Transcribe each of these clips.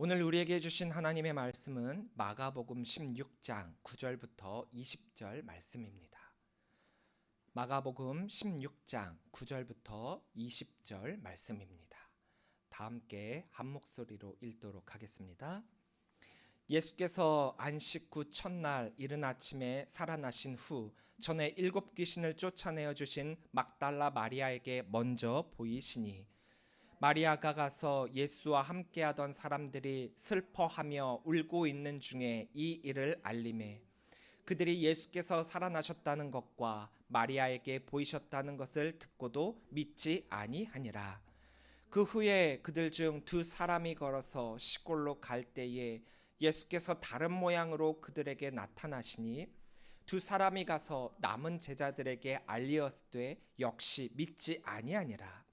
오늘 우리에게 주신 하나님의 말씀은 마가복음 16장 9절부터 20절 말씀입니다. 마가복음 16장 9절부터 20절 말씀입니다. 다 함께 한 목소리로 읽도록 하겠습니다. 예수께서 안식 후 첫날 이른 아침에 살아나신 후 전에 7귀신을 쫓아내어 주신 막달라 마리아에게 먼저 보이시니 마리아가 가서 예수와 함께하던 사람들이 슬퍼하며 울고 있는 중에 이 일을 알림해 그들이 예수께서 살아나셨다는 것과 마리아에게 보이셨다는 것을 듣고도 믿지 아니하니라. 그 후에 그들 중 두 사람이 걸어서 시골로 갈 때에 예수께서 다른 모양으로 그들에게 나타나시니 두 사람이 가서 남은 제자들에게 알리었으되 역시 믿지 아니하니라.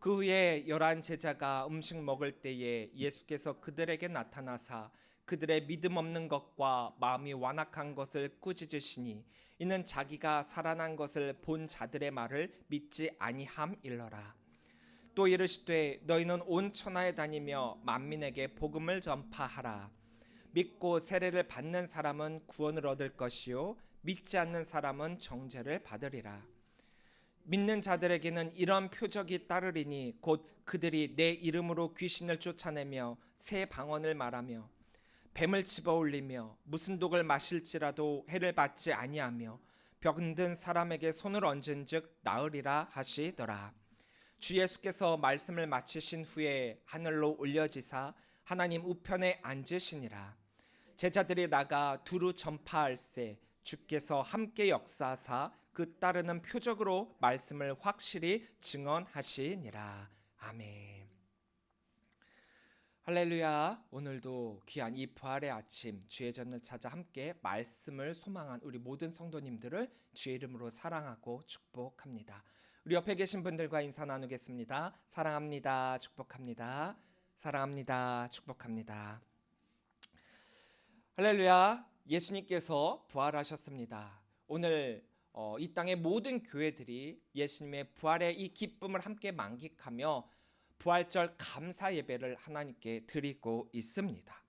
그 후에 11 제자가 음식 먹을 때에 예수께서 그들에게 나타나사 그들의 믿음 없는 것과 마음이 완악한 것을 꾸짖으시니 이는 자기가 살아난 것을 본 자들의 말을 믿지 아니함일러라. 또 이르시되 너희는 온 천하에 다니며 만민에게 복음을 전파하라. 믿고 세례를 받는 사람은 구원을 얻을 것이요 믿지 않는 사람은 정죄를 받으리라. 믿는 자들에게는 이런 표적이 따르리니 곧 그들이 내 이름으로 귀신을 쫓아내며 새 방언을 말하며 뱀을 집어올리며 무슨 독을 마실지라도 해를 받지 아니하며 병든 사람에게 손을 얹은즉 나으리라 하시더라. 주 예수께서 말씀을 마치신 후에 하늘로 올려지사 하나님 우편에 앉으시니라. 제자들이 나가 두루 전파할세 주께서 함께 역사하사 그 따르는 표적으로 말씀을 확실히 증언하시니라. 아멘. 할렐루야. 오늘도 귀한 이 부활의 아침 주의 전을 찾아 함께 말씀을 소망한 우리 모든 성도님들을 주의 이름으로 사랑하고 축복합니다. 우리 옆에 계신 분들과 인사 나누겠습니다. 사랑합니다. 축복합니다. 사랑합니다. 축복합니다. 할렐루야. 예수님께서 부활하셨습니다. 오늘 이 땅의 모든 교회들이 예수님의 부활의 이 기쁨을 함께 만끽하며 부활절 감사 예배를 하나님께 드리고 있습니다.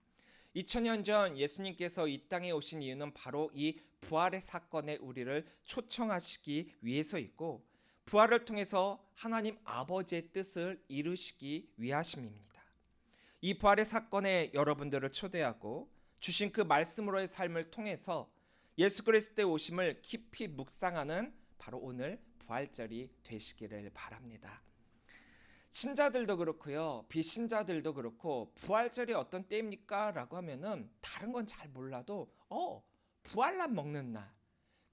2000년 전 예수님께서 이 땅에 오신 이유는 바로 이 부활의 사건에 우리를 초청하시기 위해서이고 부활을 통해서 하나님 아버지의 뜻을 이루시기 위하심입니다. 이 부활의 사건에 여러분들을 초대하고 주신 그 말씀으로의 삶을 통해서 예수 그리스도의 오심을 깊이 묵상하는 바로 오늘 부활절이 되시기를 바랍니다. 신자들도 그렇고요, 비신자들도 그렇고 부활절이 어떤 때입니까? 라고 하면은 다른 건 잘 몰라도 부활날 먹는 날,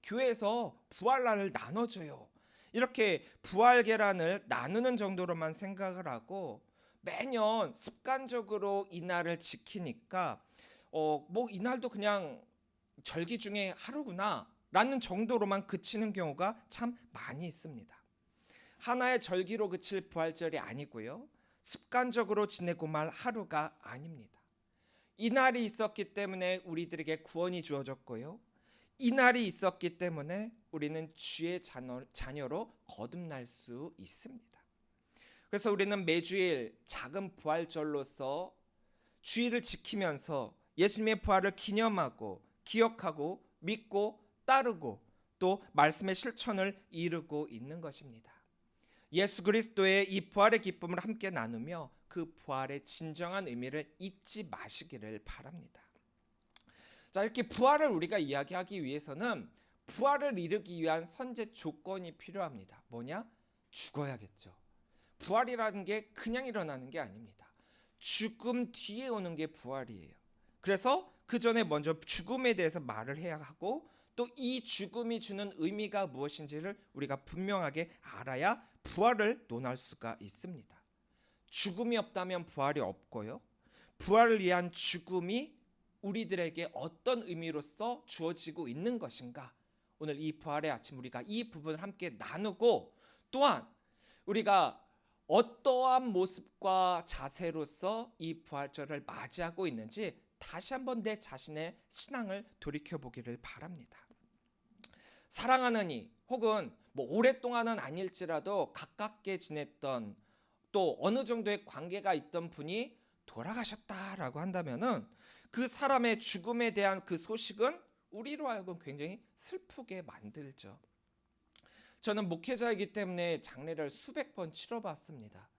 교회에서 부활날을 나눠줘요. 이렇게 부활 계란을 나누는 정도로만 생각을 하고 매년 습관적으로 이 날을 지키니까 뭐 이날도 그냥 절기 중에 하루구나 라는 정도로만 그치는 경우가 참 많이 있습니다. 하나의 절기로 그칠 부활절이 아니고요, 습관적으로 지내고 말 하루가 아닙니다. 이 날이 있었기 때문에 우리들에게 구원이 주어졌고요, 이 날이 있었기 때문에 우리는 주의 자녀로 거듭날 수 있습니다. 그래서 우리는 매주일 작은 부활절로서 주일을 지키면서 예수님의 부활을 기념하고 기억하고 믿고 따르고 또 말씀의 실천을 이루고 있는 것입니다. 예수 그리스도의 이 부활의 기쁨을 함께 나누며 그 부활의 진정한 의미를 잊지 마시기를 바랍니다. 자, 이렇게 부활을 우리가 이야기하기 위해서는 부활을 이루기 위한 선제 조건이 필요합니다. 뭐냐? 죽어야겠죠. 부활이라는 게 그냥 일어나는 게 아닙니다. 죽음 뒤에 오는 게 부활이에요. 그래서 그 전에 먼저 죽음에 대해서 말을 해야 하고 또 이 죽음이 주는 의미가 무엇인지를 우리가 분명하게 알아야 부활을 논할 수가 있습니다. 죽음이 없다면 부활이 없고요, 부활을 위한 죽음이 우리들에게 어떤 의미로서 주어지고 있는 것인가, 오늘 이 부활의 아침 우리가 이 부분을 함께 나누고 또한 우리가 어떠한 모습과 자세로서 이 부활절을 맞이하고 있는지 다시 한번 내 자신의 신앙을 돌이켜보기를 바랍니다. 사랑하는 이 혹은 뭐 오랫동안은 아닐지라도 가깝게 지냈던 또 어느 정도의 관계가 있던 분이 돌아가셨다라고 한다면은 그 사람의 죽음에 대한 그 소식은 우리로 하여금 굉장히 슬프게 만들죠. 저는 목회자이기 때문에 장례를 수백 번 치러봤습니다.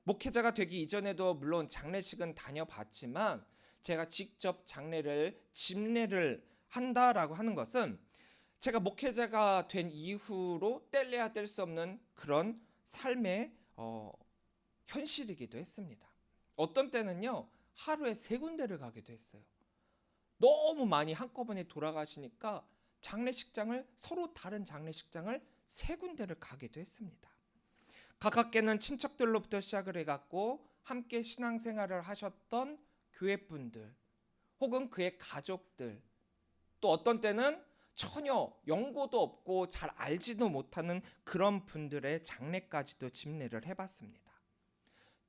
목회자가 되기 이전에도 물론 장례식은 다녀봤지만 제가 직접 장례를 집례를 한다라고 하는 것은 제가 목회자가 된 이후로 뗄래야 뗄 수 없는 그런 삶의 현실이기도 했습니다. 어떤 때는요 하루에 3군데를 가기도 했어요. 너무 많이 한꺼번에 돌아가시니까 장례식장을 서로 다른 장례식장을 3군데를 가기도 했습니다. 가깝게는 친척들로부터 시작을 해갖고 함께 신앙생활을 하셨던 교회분들 혹은 그의 가족들, 또 어떤 때는 전혀 연고도 없고 잘 알지도 못하는 그런 분들의 장례까지도 집례를 해봤습니다.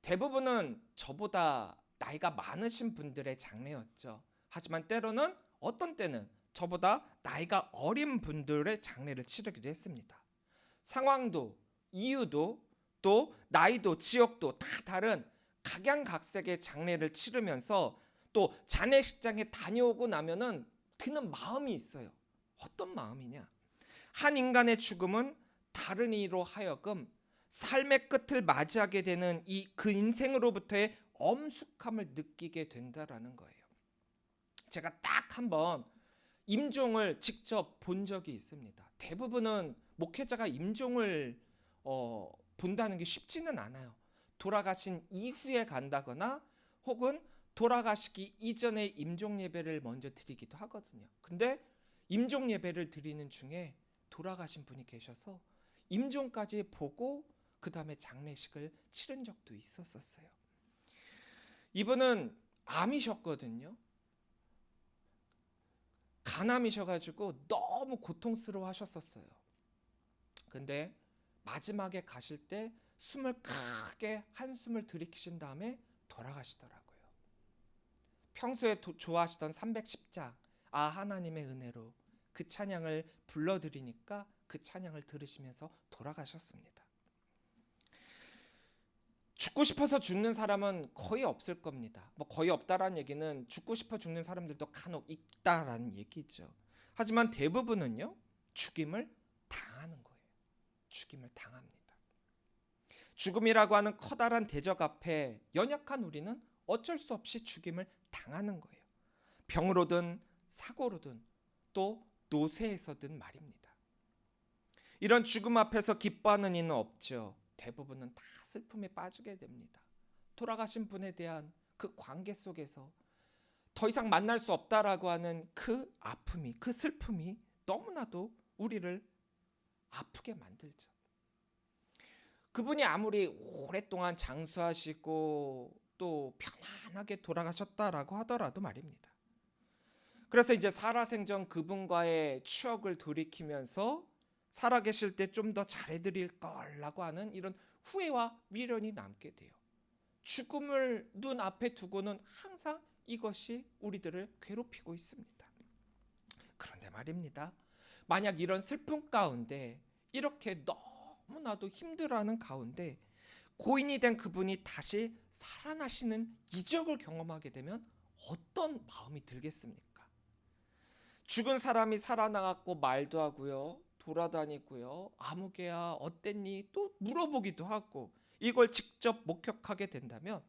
대부분은 저보다 나이가 많으신 분들의 장례였죠. 하지만 때로는 어떤 때는 저보다 나이가 어린 분들의 장례를 치르기도 했습니다. 상황도 이유도 또 나이도 지역도 다 다른 각양각색의 장례를 치르면서 또 장례식장에 다녀오고 나면은 드는 마음이 있어요. 어떤 마음이냐? 한 인간의 죽음은 다른 이로 하여금 삶의 끝을 맞이하게 되는 그 인생으로부터의 엄숙함을 느끼게 된다라는 거예요. 제가 딱 한번 임종을 직접 본 적이 있습니다. 대부분은 목회자가 임종을 본다는 게 쉽지는 않아요. 돌아가신 이후에 간다거나 혹은 돌아가시기 이전에 임종 예배를 먼저 드리기도 하거든요. 근데 임종 예배를 드리는 중에 돌아가신 분이 계셔서 임종까지 보고 그 다음에 장례식을 치른 적도 있었어요. 이분은 암이셨거든요. 간암이셔가지고 너무 고통스러워 하셨었어요. 근데 마지막에 가실 때 숨을 크게 한숨을 들이키신 다음에 돌아가시더라고요. 평소에 좋아하시던 310장 하나님의 은혜로 그 찬양을 불러드리니까 그 찬양을 들으시면서 돌아가셨습니다. 죽고 싶어서 죽는 사람은 거의 없을 겁니다. 거의 없다라는 얘기는 죽고 싶어 죽는 사람들도 간혹 있다라는 얘기죠. 하지만 대부분은요 죽임을 당하는 거예요. 죽임을 당합니다. 죽음이라고 하는 커다란 대적 앞에 연약한 우리는 어쩔 수 없이 죽임을 당하는 거예요. 병으로든 사고로든 또 노쇠에서든 말입니다. 이런 죽음 앞에서 기뻐하는 이는 없죠. 대부분은 다 슬픔에 빠지게 됩니다. 돌아가신 분에 대한 그 관계 속에서 더 이상 만날 수 없다라고 하는 그 아픔이, 그 슬픔이 너무나도 우리를 아프게 만들죠. 그분이 아무리 오랫동안 장수하시고 또 편안하게 돌아가셨다라고 하더라도 말입니다. 그래서 이제 살아생전 그분과의 추억을 돌이키면서 살아계실 때 좀 더 잘해드릴 거라고 하는 이런 후회와 미련이 남게 돼요. 죽음을 눈앞에 두고는 항상 이것이 우리들을 괴롭히고 있습니다. 그런데 말입니다. 만약 이런 슬픔 가운데 이렇게 너무나도 힘들어하는 가운데 고인이 된 그분이 다시 살아나시는 이적을 경험하게 되면 어떤 마음이 들겠습니까? 죽은 사람이 살아나갖고 말도 하고요. 돌아다니고요. 아무개야 어땠니? 또 물어보기도 하고 이걸 직접 목격하게 된다면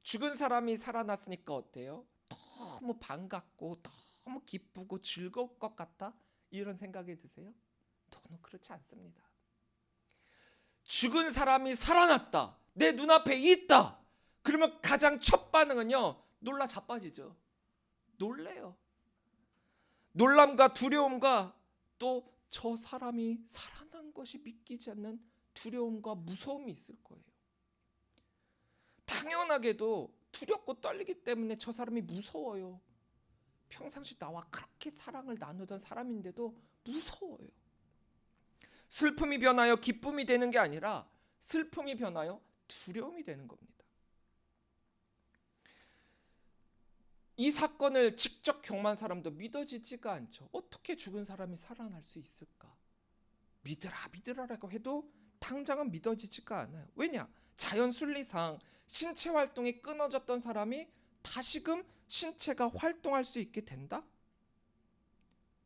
죽은 사람이 살아났으니까 어때요? 너무 반갑고 너무 기쁘고 즐거울 것 같다? 이런 생각이 드세요? 저는 그렇지 않습니다. 죽은 사람이 살아났다. 내 눈앞에 있다. 그러면 가장 첫 반응은요. 놀라 자빠지죠. 놀래요. 놀람과 두려움과 또 저 사람이 살아난 것이 믿기지 않는 두려움과 무서움이 있을 거예요. 당연하게도 두렵고 떨리기 때문에 저 사람이 무서워요. 평상시 나와 그렇게 사랑을 나누던 사람인데도 무서워요. 슬픔이 변하여 기쁨이 되는 게 아니라 슬픔이 변하여 두려움이 되는 겁니다. 이 사건을 직접 경험한 사람도 믿어지지가 않죠. 어떻게 죽은 사람이 살아날 수 있을까? 믿으라라고 해도 당장은 믿어지지가 않아요. 왜냐? 자연 순리상 신체 활동이 끊어졌던 사람이 다시금 신체가 활동할 수 있게 된다?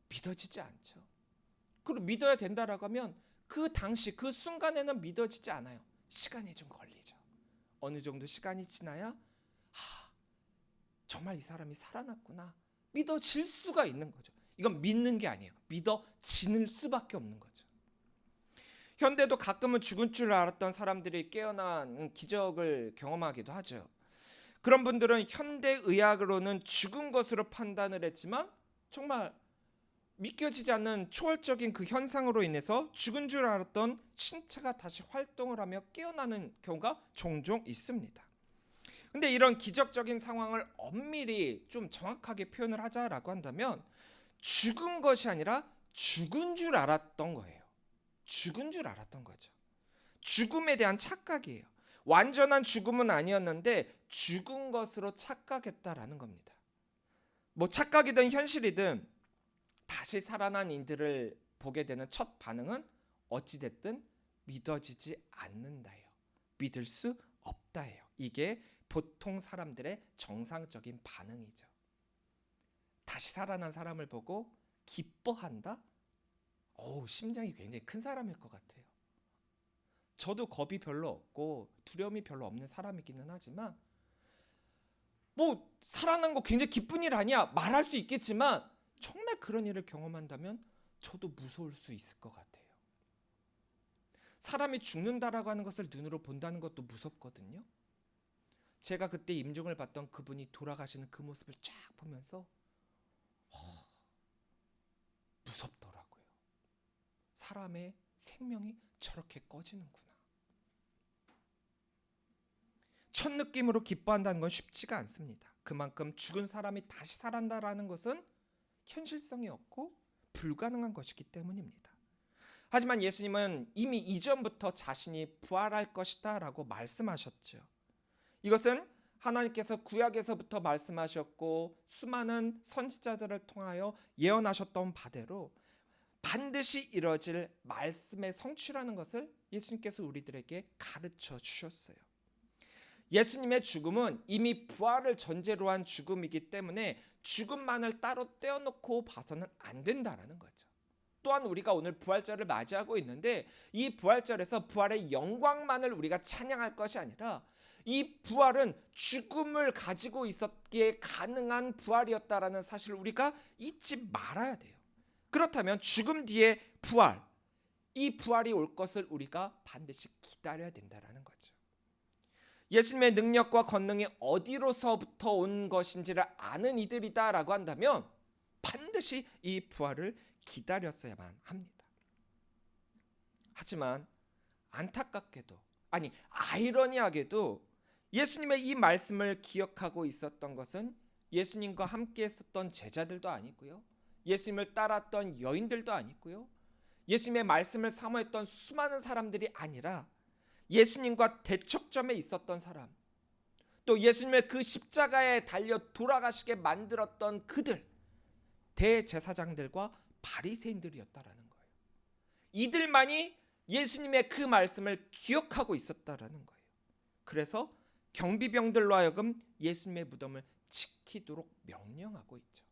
믿어지지 않죠. 그리고 믿어야 된다라고 하면 그 당시 그 순간에는 믿어지지 않아요. 시간이 좀 걸리죠. 어느 정도 시간이 지나야 정말 이 사람이 살아났구나 믿어질 수가 있는 거죠. 이건 믿는 게 아니에요. 믿어지는 수밖에 없는 거죠. 현대도 가끔은 죽은 줄 알았던 사람들이 깨어난 기적을 경험하기도 하죠. 그런 분들은 현대의학으로는 죽은 것으로 판단을 했지만 정말 믿겨지지 않는 초월적인 그 현상으로 인해서 죽은 줄 알았던 신체가 다시 활동을 하며 깨어나는 경우가 종종 있습니다. 근데 이런 기적적인 상황을 엄밀히 좀 정확하게 표현을 하자라고 한다면 죽은 것이 아니라 죽은 줄 알았던 거예요. 죽은 줄 알았던 거죠. 죽음에 대한 착각이에요. 완전한 죽음은 아니었는데 죽은 것으로 착각했다라는 겁니다. 뭐 착각이든 현실이든 다시 살아난 이들을 보게 되는 첫 반응은 어찌됐든 믿어지지 않는다예요. 믿을 수 없다예요. 이게 보통 사람들의 정상적인 반응이죠. 다시 살아난 사람을 보고 기뻐한다? 심장이 굉장히 큰 사람일 것 같아요. 저도 겁이 별로 없고 두려움이 별로 없는 사람이기는 하지만 뭐 살아난 거 굉장히 기쁜 일 아니야 말할 수 있겠지만 정말 그런 일을 경험한다면 저도 무서울 수 있을 것 같아요. 사람이 죽는다라고 하는 것을 눈으로 본다는 것도 무섭거든요. 제가 그때 임종을 받던 그분이 돌아가시는 그 모습을 쫙 보면서 무섭더라고요. 사람의 생명이 저렇게 꺼지는구나. 첫 느낌으로 기뻐한다는 건 쉽지가 않습니다. 그만큼 죽은 사람이 다시 살아난다라는 것은 현실성이 없고 불가능한 것이기 때문입니다. 하지만 예수님은 이미 이전부터 자신이 부활할 것이다 라고 말씀하셨죠. 이것은 하나님께서 구약에서부터 말씀하셨고 수많은 선지자들을 통하여 예언하셨던 바대로 반드시 이뤄질 말씀의 성취라는 것을 예수님께서 우리들에게 가르쳐 주셨어요. 예수님의 죽음은 이미 부활을 전제로 한 죽음이기 때문에 죽음만을 따로 떼어놓고 봐서는 안 된다라는 거죠. 또한 우리가 오늘 부활절을 맞이하고 있는데 이 부활절에서 부활의 영광만을 우리가 찬양할 것이 아니라 이 부활은 죽음을 가지고 있었기에 가능한 부활이었다라는 사실을 우리가 잊지 말아야 돼요. 그렇다면 죽음 뒤에 부활, 이 부활이 올 것을 우리가 반드시 기다려야 된다라는 거죠. 예수님의 능력과 권능이 어디로서부터 온 것인지를 아는 이들이다라고 한다면 반드시 이 부활을 기다렸어야만 합니다. 하지만 안타깝게도 아이러니하게도 예수님의 이 말씀을 기억하고 있었던 것은 예수님과 함께 했었던 제자들도 아니고요. 예수님을 따랐던 여인들도 아니고요. 예수님의 말씀을 사모했던 수많은 사람들이 아니라 예수님과 대척점에 있었던 사람, 또 예수님의 그 십자가에 달려 돌아가시게 만들었던 그들, 대제사장들과 바리새인들이었다라는 거예요. 이들만이 예수님의 그 말씀을 기억하고 있었다라는 거예요. 그래서 경비병들로 하여금 예수님의 무덤을 지키도록 명령하고 있죠.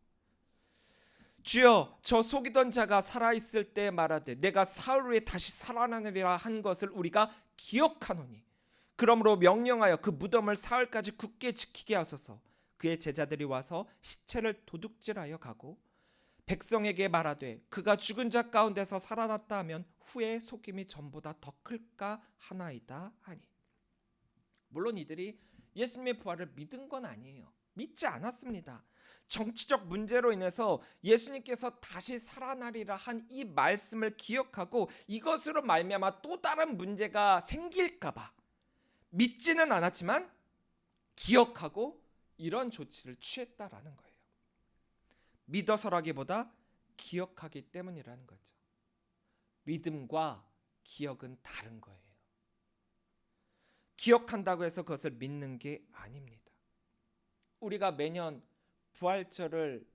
주여, 저 속이던 자가 살아있을 때 말하되 내가 사흘 후에 다시 살아나리라 한 것을 우리가 기억하노니 그러므로 명령하여 그 무덤을 사흘까지 굳게 지키게 하소서. 그의 제자들이 와서 시체를 도둑질하여 가고 백성에게 말하되 그가 죽은 자 가운데서 살아났다 하면 후에 속임이 전보다 더 클까 하나이다 하니. 물론 이들이 예수님의 부활을 믿은 건 아니에요. 믿지 않았습니다. 정치적 문제로 인해서 예수님께서 다시 살아나리라 한 이 말씀을 기억하고 이것으로 말미암아 또 다른 문제가 생길까 봐 믿지는 않았지만 기억하고 이런 조치를 취했다라는 거예요. 믿어서라기보다 기억하기 때문이라는 거죠. 믿음과 기억은 다른 거예요. 기억한다고 해서 그것을 믿는 게 아닙니다. 우리가 매년 부활절을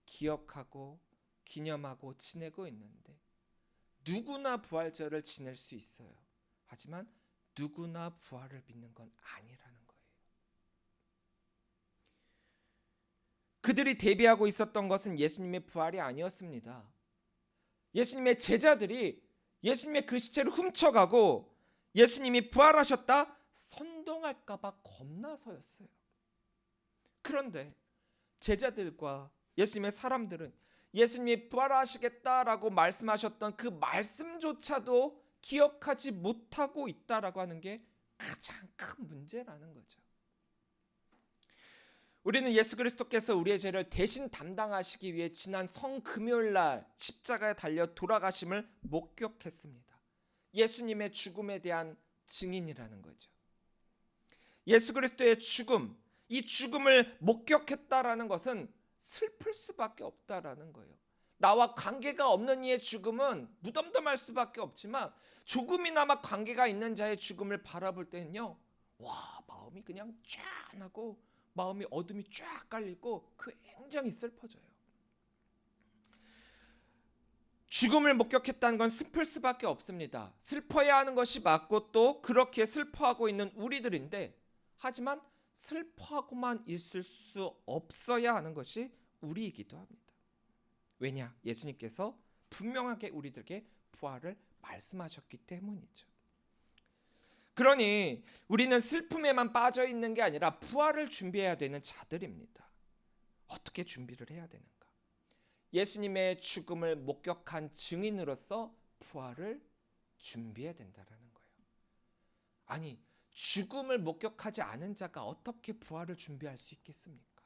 기억하고 기념하고 지내고 있는데 누구나 부활절을 지낼 수 있어요. 하지만 누구나 부활을 믿는 건 아니라는 거예요. 그들이 대비하고 있었던 것은 예수님의 부활이 아니었습니다. 예수님의 제자들이 예수님의 그 시체를 훔쳐가고 예수님이 부활하셨다 선동할까 봐 겁나서였어요. 그런데 제자들과 예수님의 사람들은 예수님이 부활하시겠다라고 말씀하셨던 그 말씀조차도 기억하지 못하고 있다라고 하는 게 가장 큰 문제라는 거죠. 우리는 예수 그리스도께서 우리의 죄를 대신 담당하시기 위해 지난 성금요일 날 십자가에 달려 돌아가심을 목격했습니다. 예수님의 죽음에 대한 증인이라는 거죠. 예수 그리스도의 죽음, 이 죽음을 목격했다라는 것은 슬플 수밖에 없다라는 거예요. 나와 관계가 없는 이의 죽음은 무덤덤할 수밖에 없지만 조금이나마 관계가 있는 자의 죽음을 바라볼 때는요, 와, 마음이 그냥 짠하고 마음이 어둠이 쫙 깔리고 굉장히 슬퍼져요. 죽음을 목격했다는 건 슬플 수밖에 없습니다. 슬퍼야 하는 것이 맞고 또 그렇게 슬퍼하고 있는 우리들인데, 하지만 슬퍼하고만 있을 수 없어야 하는 것이 우리이기도 합니다. 왜냐? 예수님께서 분명하게 우리들에게 부활을 말씀하셨기 때문이죠. 그러니 우리는 슬픔에만 빠져 있는 게 아니라 부활을 준비해야 되는 자들입니다. 어떻게 준비를 해야 되는가? 예수님의 죽음을 목격한 증인으로서 부활을 준비해야 된다는 거예요. 아니, 죽음을 목격하지 않은 자가 어떻게 부활을 준비할 수 있겠습니까?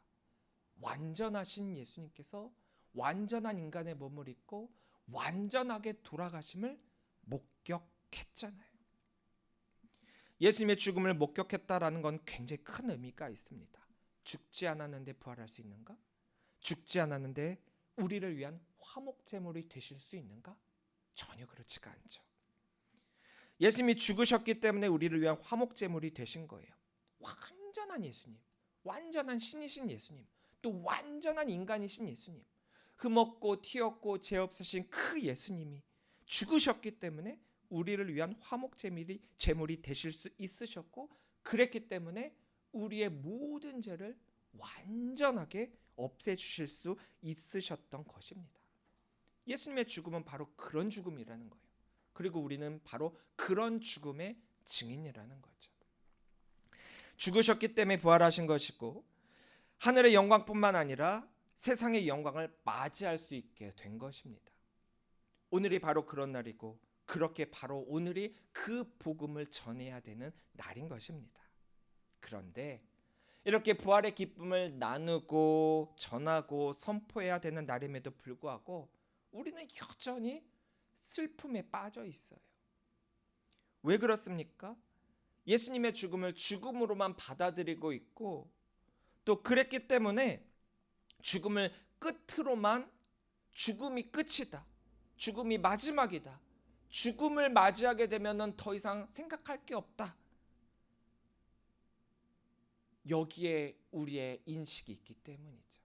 완전하신 예수님께서 완전한 인간의 몸을 입고 완전하게 돌아가심을 목격했잖아요. 예수님의 죽음을 목격했다라는 건 굉장히 큰 의미가 있습니다. 죽지 않았는데 부활할 수 있는가? 죽지 않았는데 우리를 위한 화목제물이 되실 수 있는가? 전혀 그렇지가 않죠. 예수님이 죽으셨기 때문에 우리를 위한 화목제물이 되신 거예요. 완전한 예수님, 완전한 신이신 예수님, 또 완전한 인간이신 예수님, 흠없고 티없고 죄 없으신 그 예수님이 죽으셨기 때문에 우리를 위한 화목제물이 되실 수 있으셨고, 그랬기 때문에 우리의 모든 죄를 완전하게 없애주실 수 있으셨던 것입니다. 예수님의 죽음은 바로 그런 죽음이라는 거예요. 그리고 우리는 바로 그런 죽음의 증인이라는 거죠. 죽으셨기 때문에 부활하신 것이고, 하늘의 영광뿐만 아니라 세상의 영광을 맞이할 수 있게 된 것입니다. 오늘이 바로 그런 날이고, 그렇게 바로 오늘이 그 복음을 전해야 되는 날인 것입니다. 그런데 이렇게 부활의 기쁨을 나누고 전하고 선포해야 되는 날임에도 불구하고 우리는 여전히 슬픔에 빠져 있어요. 왜 그렇습니까? 예수님의 죽음을 죽음으로만 받아들이고 있고, 또 그랬기 때문에 죽음을 끝으로만, 죽음이 끝이다, 죽음이 마지막이다, 죽음을 맞이하게 되면 더 이상 생각할 게 없다, 여기에 우리의 인식이 있기 때문이죠.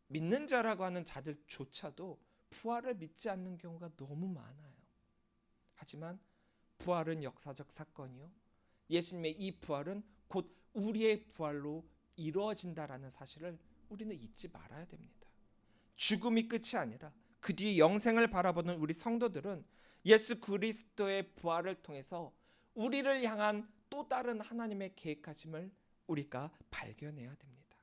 믿는 자라고 하는 자들조차도 부활을 믿지 않는 경우가 너무 많아요. 하지만 부활은 역사적 사건이요, 예수님의 이 부활은 곧 우리의 부활로 이루어진다라는 사실을 우리는 잊지 말아야 됩니다. 죽음이 끝이 아니라 그 뒤에 영생을 바라보는 우리 성도들은 예수 그리스도의 부활을 통해서 우리를 향한 또 다른 하나님의 계획하심을 우리가 발견해야 됩니다.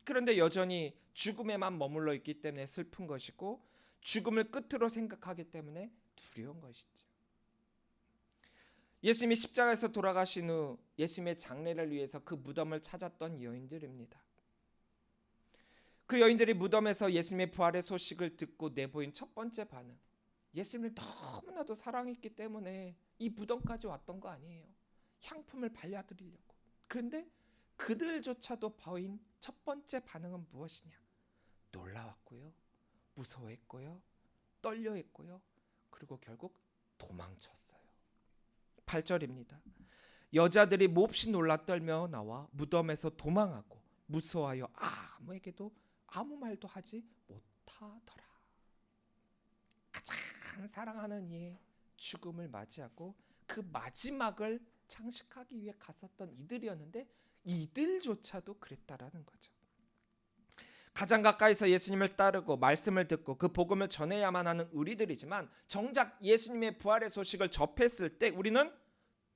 그런데 여전히 죽음에만 머물러 있기 때문에 슬픈 것이고, 죽음을 끝으로 생각하기 때문에 두려운 것이죠. 예수님이 십자가에서 돌아가신 후 예수님의 장례를 위해서 그 무덤을 찾았던 여인들입니다. 그 여인들이 무덤에서 예수님의 부활의 소식을 듣고 내보인 첫 번째 반응, 예수님을 너무나도 사랑했기 때문에 이 무덤까지 왔던 거 아니에요. 향품을 발라드리려고. 그런데 그들조차도 보인 첫 번째 반응은 무엇이냐? 놀라웠고요, 무서워했고요, 떨려했고요, 그리고 결국 도망쳤어요. 8절입니다. 여자들이 몹시 놀라 떨며 나와 무덤에서 도망하고 무서워하여 아무에게도 아무 말도 하지 못하더라. 가장 사랑하는 이의 죽음을 맞이하고 그 마지막을 장식하기 위해 갔었던 이들이었는데 이들조차도 그랬다라는 거죠. 가장 가까이서 예수님을 따르고 말씀을 듣고 그 복음을 전해야만 하는 우리들이지만 정작 예수님의 부활의 소식을 접했을 때 우리는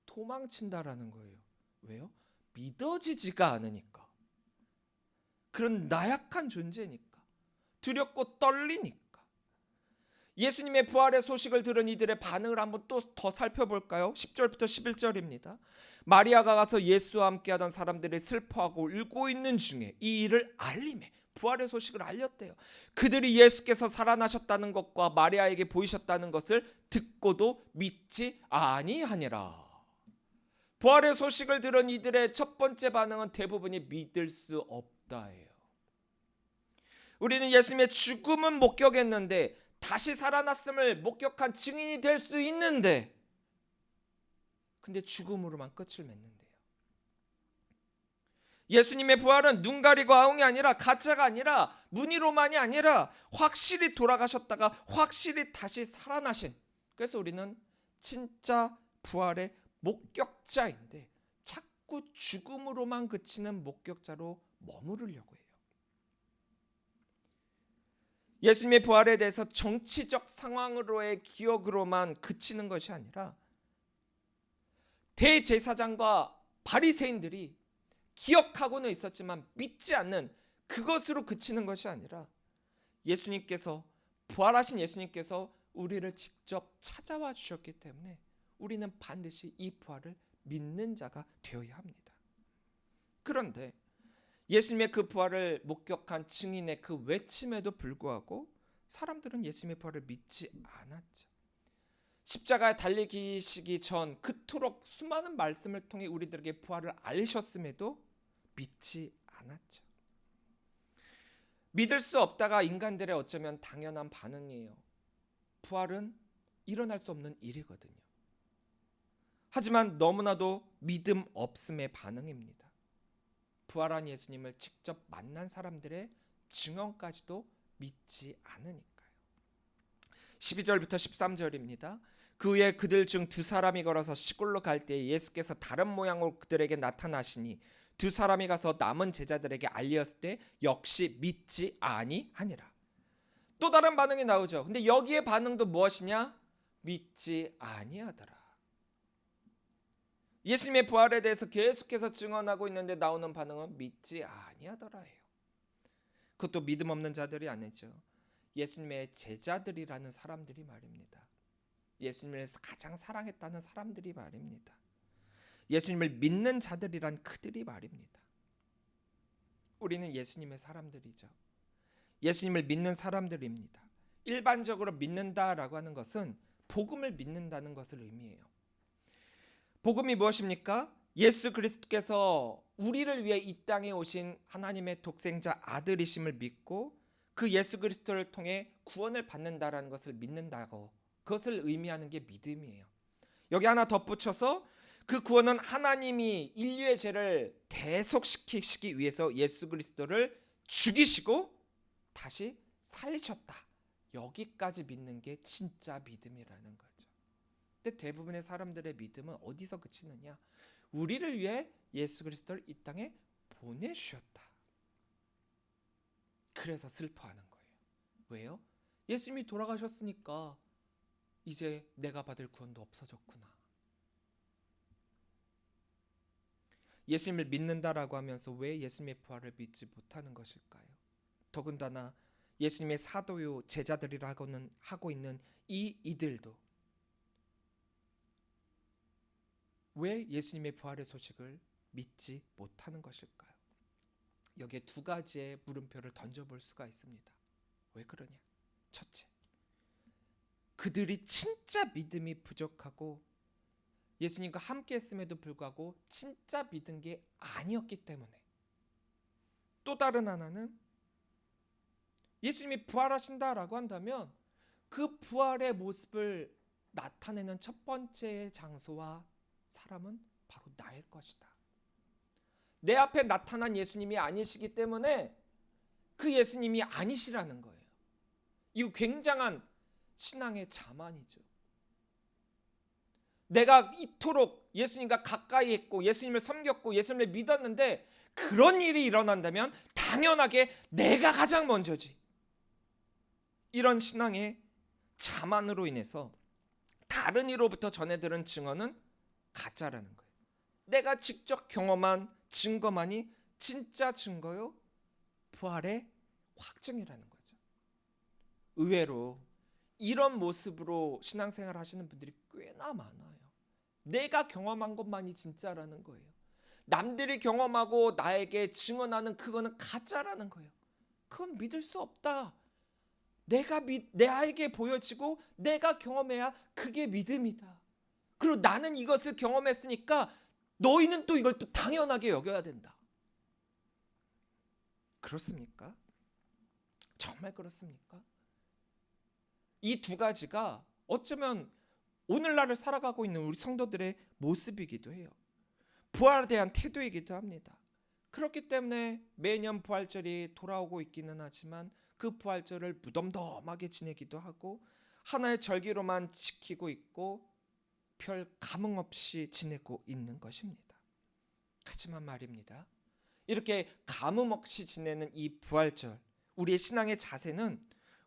도망친다라는 거예요. 왜요? 믿어지지가 않으니까. 그런 나약한 존재니까. 두렵고 떨리니까. 예수님의 부활의 소식을 들은 이들의 반응을 한번 또 더 살펴볼까요? 10절부터 11절입니다. 마리아가 가서 예수와 함께하던 사람들이 슬퍼하고 울고 있는 중에 이 일을 알림해 부활의 소식을 알렸대요. 그들이 예수께서 살아나셨다는 것과 마리아에게 보이셨다는 것을 듣고도 믿지 아니하니라. 부활의 소식을 들은 이들의 첫 번째 반응은 대부분이 믿을 수 없다예요. 우리는 예수님의 죽음은 목격했는데 다시 살아났음을 목격한 증인이 될 수 있는데 근데 죽음으로만 끝을 맺는데요. 예수님의 부활은 눈 가리고 아웅이 아니라 가짜가 아니라 문의로만이 아니라 확실히 돌아가셨다가 확실히 다시 살아나신, 그래서 우리는 진짜 부활의 목격자인데 자꾸 죽음으로만 그치는 목격자로 머무르려고 해요. 예수님의 부활에 대해서 정치적 상황으로의 기억으로만 그치는 것이 아니라 대제사장과 바리새인들이 기억하고는 있었지만 믿지 않는 그것으로 그치는 것이 아니라 예수님께서, 부활하신 예수님께서 우리를 직접 찾아와 주셨기 때문에 우리는 반드시 이 부활을 믿는 자가 되어야 합니다. 그런데 예수님의 그 부활을 목격한 증인의 그 외침에도 불구하고 사람들은 예수님의 부활을 믿지 않았죠. 십자가에 달리시기 전 그토록 수많은 말씀을 통해 우리들에게 부활을 알리셨음에도 믿지 않았죠. 믿을 수 없다가 인간들의 어쩌면 당연한 반응이에요. 부활은 일어날 수 없는 일이거든요. 하지만 너무나도 믿음 없음의 반응입니다. 부활한 예수님을 직접 만난 사람들의 증언까지도 믿지 않으니까요. 12절부터 13절입니다. 그 후에 그들 중 두 사람이 걸어서 시골로 갈 때에 예수께서 다른 모양으로 그들에게 나타나시니 두 사람이 가서 남은 제자들에게 알렸을 때 역시 믿지 아니하니라. 또 다른 반응이 나오죠. 근데 여기에 반응도 무엇이냐? 믿지 아니하더라. 예수님의 부활에 대해서 계속해서 증언하고 있는데 나오는 반응은 믿지 아니하더라예요. 그것도 믿음 없는 자들이 아니죠. 예수님의 제자들이라는 사람들이 말입니다. 예수님을 가장 사랑했다는 사람들이 말입니다. 예수님을 믿는 자들이란 그들이 말입니다. 우리는 예수님의 사람들이죠. 예수님을 믿는 사람들입니다. 일반적으로 믿는다라고 하는 것은 복음을 믿는다는 것을 의미해요. 복음이 무엇입니까? 예수 그리스도께서 우리를 위해 이 땅에 오신 하나님의 독생자 아들이심을 믿고 그 예수 그리스도를 통해 구원을 받는다라는 것을 믿는다고, 그것을 의미하는 게 믿음이에요. 여기 하나 덧붙여서 그 구원은 하나님이 인류의 죄를 대속시키시기 위해서 예수 그리스도를 죽이시고 다시 살리셨다. 여기까지 믿는 게 진짜 믿음이라는 거죠. 근데 대부분의 사람들의 믿음은 어디서 그치느냐? 우리를 위해 예수 그리스도를 이 땅에 보내주셨다. 그래서 슬퍼하는 거예요. 왜요? 예수님이 돌아가셨으니까 이제 내가 받을 구원도 없어졌구나. 예수님을 믿는다라고 하면서 왜 예수님의 부활을 믿지 못하는 것일까요? 더군다나 예수님의 사도요 제자들이라고는 하고 있는 이들도 왜 예수님의 부활의 소식을 믿지 못하는 것일까요? 여기에 두 가지의 물음표를 던져볼 수가 있습니다. 왜 그러냐? 첫째, 그들이 진짜 믿음이 부족하고 예수님과 함께 했음에도 불구하고 진짜 믿은 게 아니었기 때문에. 또 다른 하나는 예수님이 부활하신다라고 한다면 그 부활의 모습을 나타내는 첫 번째 장소와 사람은 바로 나일 것이다. 내 앞에 나타난 예수님이 아니시기 때문에 그 예수님이 아니시라는 거예요. 이거 굉장한 신앙의 자만이죠. 내가 이토록 예수님과 가까이 했고 예수님을 섬겼고 예수님을 믿었는데 그런 일이 일어난다면 당연하게 내가 가장 먼저지. 이런 신앙의 자만으로 인해서 다른 이로부터 전해 들은 증언은 가짜라는 거예요. 내가 직접 경험한 증거만이 진짜 증거요, 부활의 확증이라는 거죠. 의외로 이런 모습으로 신앙생활 하시는 분들이 꽤나 많아요. 내가 경험한 것만이 진짜라는 거예요. 남들이 경험하고 나에게 증언하는 그거는 가짜라는 거예요. 그건 믿을 수 없다. 나에게 보여지고 내가 경험해야 그게 믿음이다. 그리고 나는 이것을 경험했으니까 너희는 또 이걸 또 당연하게 여겨야 된다. 그렇습니까? 정말 그렇습니까? 이 두 가지가 어쩌면 오늘날을 살아가고 있는 우리 성도들의 모습이기도 해요. 부활에 대한 태도이기도 합니다. 그렇기 때문에 매년 부활절이 돌아오고 있기는 하지만 그 부활절을 무덤덤하게 지내기도 하고 하나의 절기로만 지키고 있고 별 감흥 없이 지내고 있는 것입니다. 하지만 말입니다. 이렇게 감흥 없이 지내는 이 부활절, 우리의 신앙의 자세는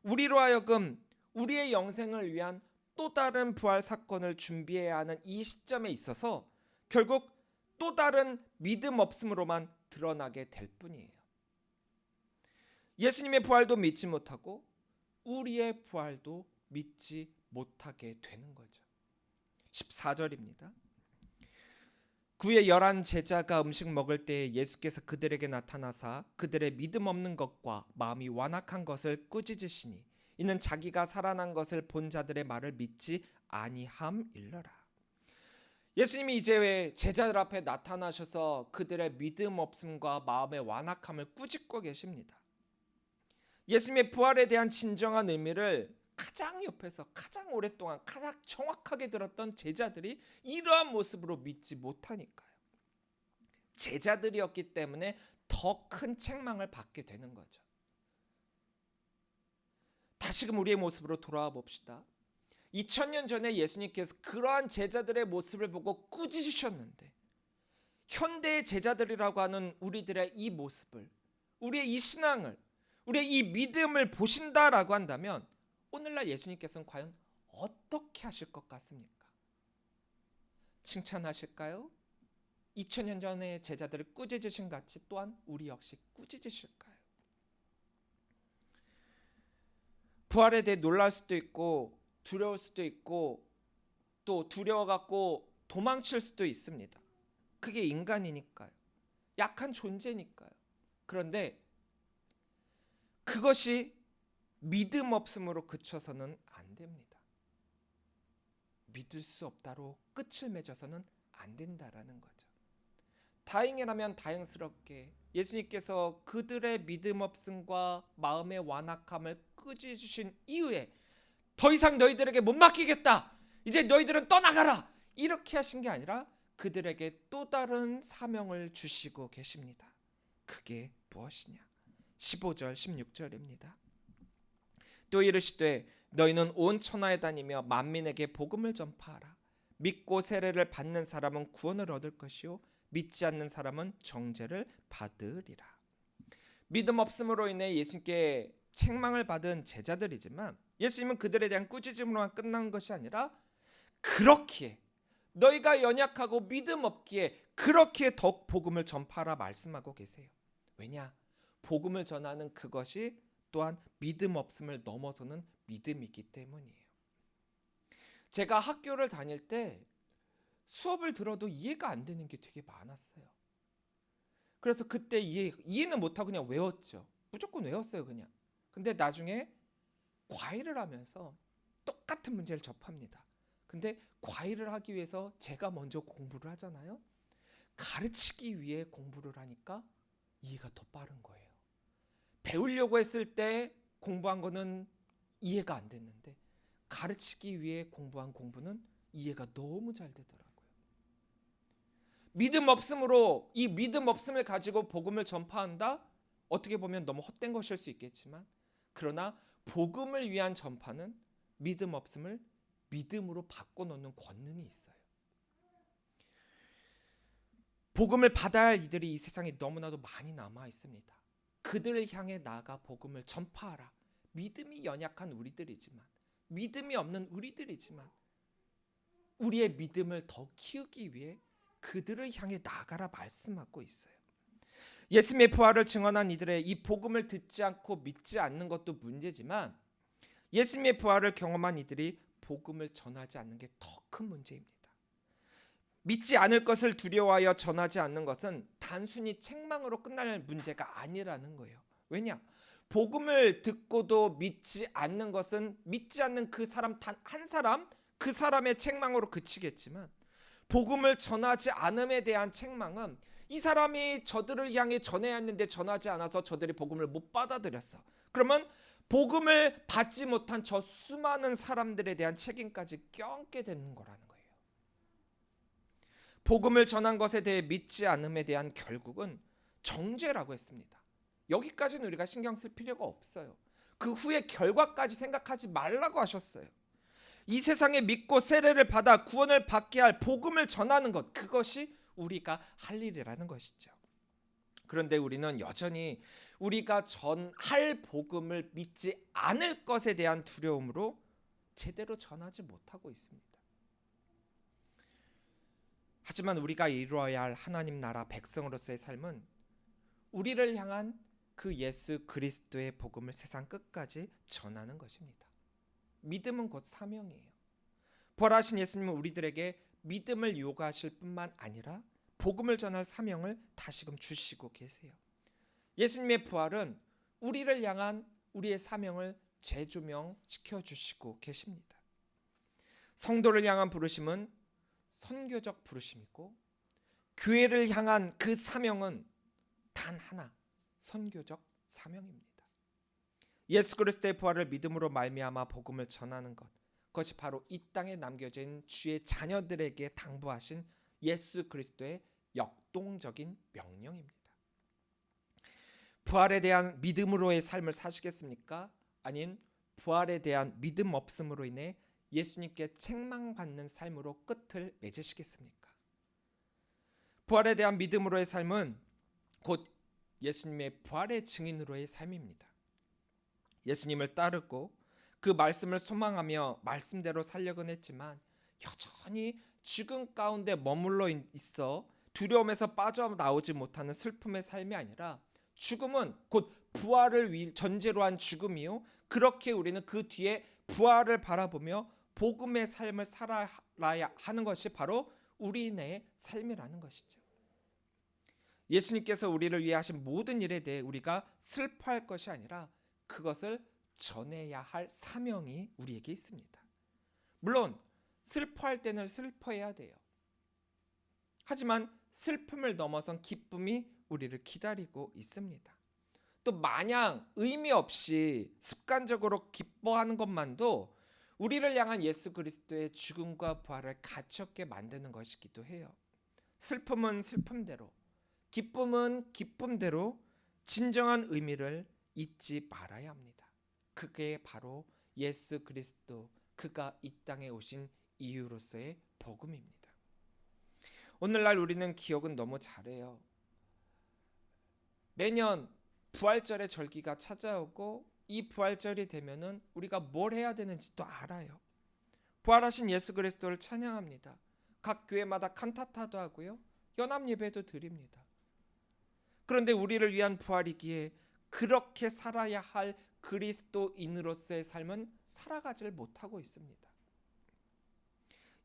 우리로 하여금 우리의 영생을 위한 또 다른 부활 사건을 준비해야 하는 이 시점에 있어서 결국 또 다른 믿음 없음으로만 드러나게 될 뿐이에요. 예수님의 부활도 믿지 못하고 우리의 부활도 믿지 못하게 되는 거죠. 14절입니다. 그의 11 제자가 음식 먹을 때에 예수께서 그들에게 나타나사 그들의 믿음 없는 것과 마음이 완악한 것을 꾸짖으시니 이는 자기가 살아난 것을 본 자들의 말을 믿지 아니함일러라. 예수님이 이제 제자들 앞에 나타나셔서 그들의 믿음 없음과 마음의 완악함을 꾸짖고 계십니다. 예수님의 부활에 대한 진정한 의미를 가장 옆에서 가장 오랫동안 가장 정확하게 들었던 제자들이 이러한 모습으로 믿지 못하니까요. 제자들이었기 때문에 더 큰 책망을 받게 되는 거죠. 다시금 우리의 모습으로 돌아와 봅시다. 2000년 전에 예수님께서 그러한 제자들의 모습을 보고 꾸짖으셨는데 현대의 제자들이라고 하는 우리들의 이 모습을, 우리의 이 신앙을, 우리의 이 믿음을 보신다라고 한다면 오늘날 예수님께서는 과연 어떻게 하실 것 같습니까? 칭찬하실까요? 2000년 전에 제자들을 꾸짖으신 같이 또한 우리 역시 꾸짖으실까요? 부활에 대해 놀랄 수도 있고 두려울 수도 있고 또 두려워갖고 도망칠 수도 있습니다. 그게 인간이니까요. 약한 존재니까요. 그런데 그것이 믿음 없음으로 그쳐서는 안 됩니다. 믿을 수 없다로 끝을 맺어서는 안 된다라는 거죠. 다행이라면 다행스럽게 예수님께서 그들의 믿음 없음과 마음의 완악함을 꾸짖으신 이후에 더 이상 너희들에게 못 맡기겠다. 이제 너희들은 떠나가라. 이렇게 하신 게 아니라 그들에게 또 다른 사명을 주시고 계십니다. 그게 무엇이냐? 15절 16절입니다. 또 이르시되 너희는 온 천하에 다니며 만민에게 복음을 전파하라. 믿고 세례를 받는 사람은 구원을 얻을 것이요 믿지 않는 사람은 정죄를 받으리라. 믿음 없음으로 인해 예수님께 책망을 받은 제자들이지만 예수님은 그들에 대한 꾸짖음으로만 끝난 것이 아니라 그렇기에 너희가 연약하고 믿음 없기에 그렇기에 더욱 복음을 전파하라 말씀하고 계세요. 왜냐? 복음을 전하는 그것이 또한 믿음 없음을 넘어서는 믿음이기 때문이에요. 제가 학교를 다닐 때 수업을 들어도 이해가 안 되는 게 되게 많았어요. 그래서 그때 이해는 못하고 그냥 외웠죠. 무조건 외웠어요 그냥. 근데 나중에 과외를 하면서 똑같은 문제를 접합니다. 근데 과외를 하기 위해서 제가 먼저 공부를 하잖아요. 가르치기 위해 공부를 하니까 이해가 더 빠른 거예요. 배우려고 했을 때 공부한 거는 이해가 안 됐는데 가르치기 위해 공부한 공부는 이해가 너무 잘 되더라고요. 믿음 없음으로 이 믿음 없음을 가지고 복음을 전파한다? 어떻게 보면 너무 헛된 것일 수 있겠지만 그러나 복음을 위한 전파는 믿음 없음을 믿음으로 바꿔놓는 권능이 있어요. 복음을 받아야 할 이들이 이 세상에 너무나도 많이 남아 있습니다. 그들을 향해 나아가 복음을 전파하라. 믿음이 연약한 우리들이지만, 믿음이 없는 우리들이지만 우리의 믿음을 더 키우기 위해 그들을 향해 나아가라 말씀하고 있어요. 예수님의 부활을 증언한 이들의 이 복음을 듣지 않고 믿지 않는 것도 문제지만, 예수님의 부활을 경험한 이들이 복음을 전하지 않는 게 더 큰 문제입니다. 믿지 않을 것을 두려워하여 전하지 않는 것은 단순히 책망으로 끝날 문제가 아니라는 거예요. 왜냐? 복음을 듣고도 믿지 않는 것은 믿지 않는 그 사람 단 한 사람, 그 사람의 책망으로 그치겠지만, 복음을 전하지 않음에 대한 책망은 이 사람이 저들을 향해 전해야 했는데 전하지 않아서 저들이 복음을 못 받아들였어. 그러면 복음을 받지 못한 저 수많은 사람들에 대한 책임까지 껴안게 되는 거라는 거예요. 복음을 전한 것에 대해 믿지 않음에 대한 결국은 정죄라고 했습니다. 여기까지는 우리가 신경 쓸 필요가 없어요. 그 후의 결과까지 생각하지 말라고 하셨어요. 이 세상에 믿고 세례를 받아 구원을 받게 할 복음을 전하는 것, 그것이 우리가 할 일이라는 것이죠. 그런데 우리는 여전히 우리가 전할 복음을 믿지 않을 것에 대한 두려움으로 제대로 전하지 못하고 있습니다. 하지만 우리가 이루어야 할 하나님 나라 백성으로서의 삶은 우리를 향한 그 예수 그리스도의 복음을 세상 끝까지 전하는 것입니다. 믿음은 곧 사명이에요. 부활하신 예수님은 우리들에게 믿음을 요구하실 뿐만 아니라 복음을 전할 사명을 다시금 주시고 계세요. 예수님의 부활은 우리를 향한 우리의 사명을 재조명시켜 주시고 계십니다. 성도를 향한 부르심은 선교적 부르심이고, 교회를 향한 그 사명은 단 하나, 선교적 사명입니다. 예수 그리스도의 부활을 믿음으로 말미암아 복음을 전하는 것, 그것이 바로 이 땅에 남겨진 주의 자녀들에게 당부하신 예수 그리스도의 역동적인 명령입니다. 부활에 대한 믿음으로의 삶을 사시겠습니까? 아닌 부활에 대한 믿음 없음으로 인해 예수님께 책망받는 삶으로 끝을 맺으시겠습니까? 부활에 대한 믿음으로의 삶은 곧 예수님의 부활의 증인으로의 삶입니다. 예수님을 따르고 그 말씀을 소망하며 말씀대로 살려곤 했지만 여전히 죽음 가운데 머물러 있어 두려움에서 빠져나오지 못하는 슬픔의 삶이 아니라, 죽음은 곧 부활을 전제로 한 죽음이요, 그렇게 우리는 그 뒤에 부활을 바라보며 복음의 삶을 살아야 하는 것이 바로 우리의 삶이라는 것이죠. 예수님께서 우리를 위해 하신 모든 일에 대해 우리가 슬퍼할 것이 아니라 그것을 전해야 할 사명이 우리에게 있습니다. 물론 슬퍼할 때는 슬퍼해야 돼요. 하지만 슬픔을 넘어선 기쁨이 우리를 기다리고 있습니다. 또 마냥 의미 없이 습관적으로 기뻐하는 것만도 우리를 향한 예수 그리스도의 죽음과 부활을 가볍게 만드는 것이기도 해요. 슬픔은 슬픔대로, 기쁨은 기쁨대로 진정한 의미를 잊지 말아야 합니다. 그게 바로 예수 그리스도, 그가 이 땅에 오신 이유로서의 복음입니다. 오늘날 우리는 기억은 너무 잘해요. 매년 부활절의 절기가 찾아오고 이 부활절이 되면은 우리가 뭘 해야 되는지 또 알아요. 부활하신 예수 그리스도를 찬양합니다. 각 교회마다 칸타타도 하고요, 연합 예배도 드립니다. 그런데 우리를 위한 부활이기에 그렇게 살아야 할 그리스도인으로서의 삶은 살아가지를 못하고 있습니다.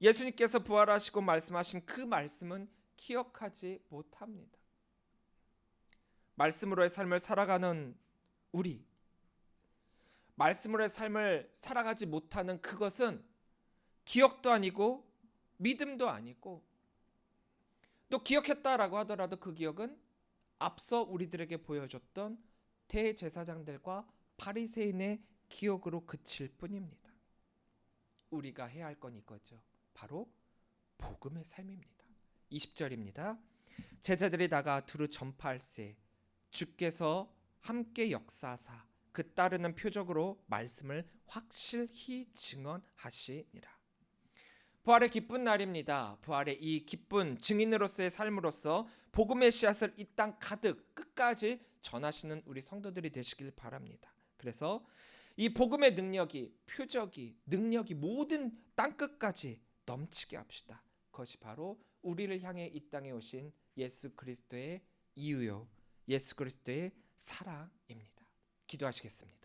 예수님께서 부활하시고 말씀하신 그 말씀은 기억하지 못합니다. 말씀으로의 삶을 살아가는 우리, 말씀으로의 삶을 살아가지 못하는 그것은 기억도 아니고 믿음도 아니고, 또 기억했다라고 하더라도 그 기억은 앞서 우리들에게 보여줬던 대제사장들과 바리새인의 기억으로 그칠 뿐입니다. 우리가 해야 할 건 이거죠. 바로 복음의 삶입니다. 20절입니다. 제자들이 나가 두루 전파할세 주께서 함께 역사하사 그 따르는 표적으로 말씀을 확실히 증언하시니라. 부활의 기쁜 날입니다. 부활의 이 기쁜 증인으로서의 삶으로서 복음의 씨앗을 이 땅 가득 끝까지 전하시는 우리 성도들이 되시길 바랍니다. 그래서 이 복음의 능력이, 표적이, 능력이 모든 땅 끝까지 넘치게 합시다. 그것이 바로 우리를 향해 이 땅에 오신 예수 그리스도의 이유요, 예수 그리스도의 사랑입니다. 기도하시겠습니다.